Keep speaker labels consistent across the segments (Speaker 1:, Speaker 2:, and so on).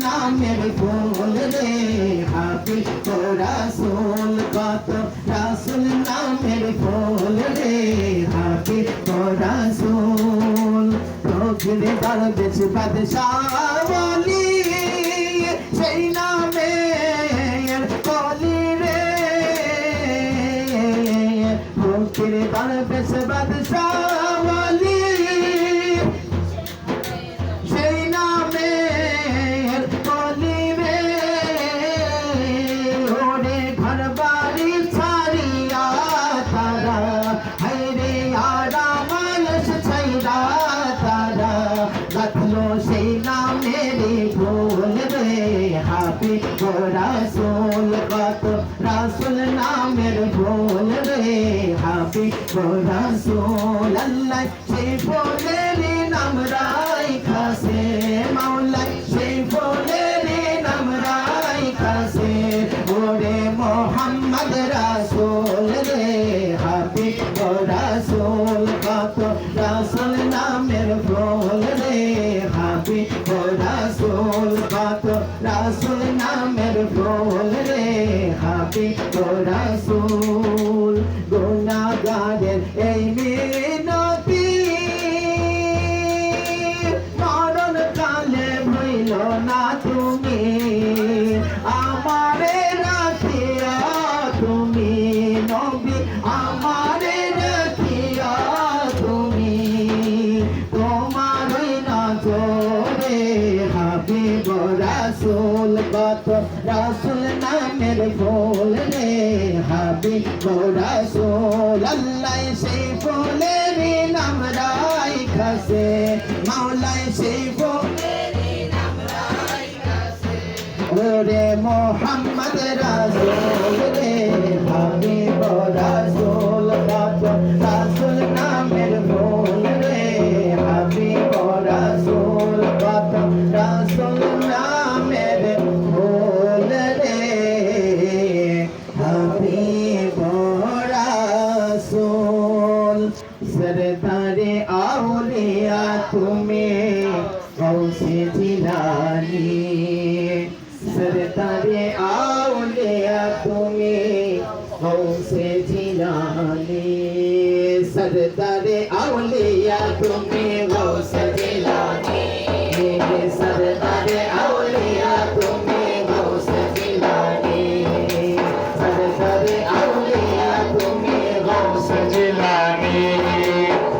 Speaker 1: নামের ফুল রে হাবিব ও রাসূল কত রাসূল নামের ফুল রে হাবিব ও রাসূল রোগের দরবেশ বাদশাহ ওয়ালি সেই নামের কলি রে রোগের দরবেশ বাদশাহ ওয়ালি সেই নামের কলি রে ওরে ঘর বাড়ি ছাড়িয়া তারা হায়রে আরামানস ছাইরা তারা বাঁধলো সেই নামের ফুল রে হাবিব ও রাসূল কত রাসূল নামের ফুল রে হাবিব ও রাসূল আল্লাহ সেই ফুলের নাম রাইখাছে মাওলা সেই ফুলের নাম রাইখাছে ওরে মোহাম্মদ রাসূল রে হাবিব ও রাসূল কত রাসূল নামের ফুল রে হাবিব ও রাসূল কত রাসূল নামের ফুল রে হাবিব ও রাসূল গুনাহগারের এই মিনতি মরণ কালে ভইল না তুমি আমারে রাখিয়া তুমি নবী আমারে রাখিয়া তুমি তোমার নজরে হাবিব ও রাসূল কত রাসূল নামের ফুল রে হাবিব ও রাসূল আল্লাহ সেই ফুলের নাম রাইখাছে মাওলা সেই ফুলের নাম রাইখাছে ওরে মোহাম্মদ রাসূল রে হাবিব ও রাসূল কত রাসূল নামের ফুল রে হাবিব ও রাসূল কত রাসূল নামের ফুল রে হাবিব ও রাসূল সরদারে আউলিয়া তুমি গৌসে জিলানী সরদারে আউলিয়া তুমি গৌসে জিলানী সরদারে আউলিয়া তুমি গৌসে জিলানী সরদারে আউলিয়া তুমি গৌসে জিলানী সরদারে আউলিয়া তুমি গৌসে জিলানী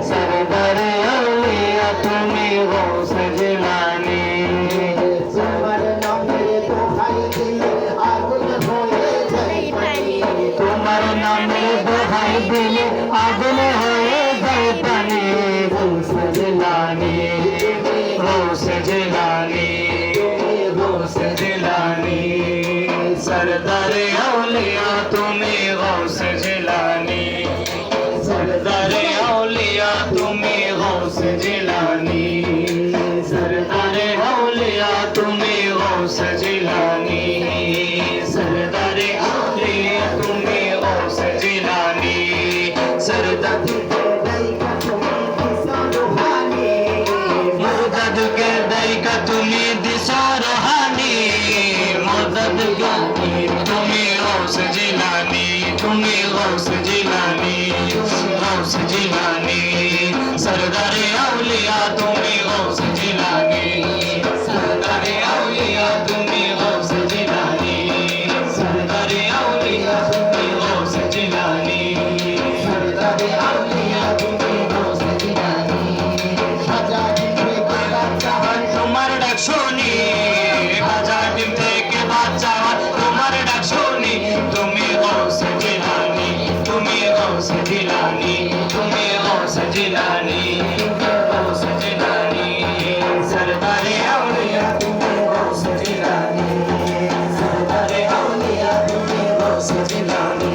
Speaker 1: সরদারে আউলিয়া তুমি গৌসে জিলানী তোমার নামের দোহাই দিলে আগুন হয়ে যায় পানি তোমার নামের দোহাই দিলে আগুন হয়ে যায় পানি গৌসে জিলানী গৌসে জিলানী গৌসে জিলানী সরদারে আউলিয়া তুমি গৌসে জিলানী সরদারে আউলিয়া তুমি গৌসে জিলানী সরদারে আউলিয়া তুমি গৌসে জিলানী সরদারে আউলিয়া তুমি গৌসে জিলানী সরদারে मदद के दई का तुम्हें दिशा रूहानी मदद के तुम्हें गौस जिलानी तुम्हें गौस जिलानी गौस जिलानी सरदारे औलिया तुम्हें गौस जिलानी सरदारे औलिया तुम्हें गौस जिलानी सरदारे औलिया तुम्हें गौस जिलानी सरदारे औलिया तुम्हें गौस जिलानी তোমার ডাক শুনি হাজার দিন থেকে বাচ্চা তোমার ডাক শুনি তুমি গৌস জিলানী তুমি গৌস জিলানী তুমি গৌস জিলানী গৌস জিলানী সরদারে আউলিয়া তুমি গৌস জিলানী সরদারে আউলিয়া তুমি গৌস জিলানী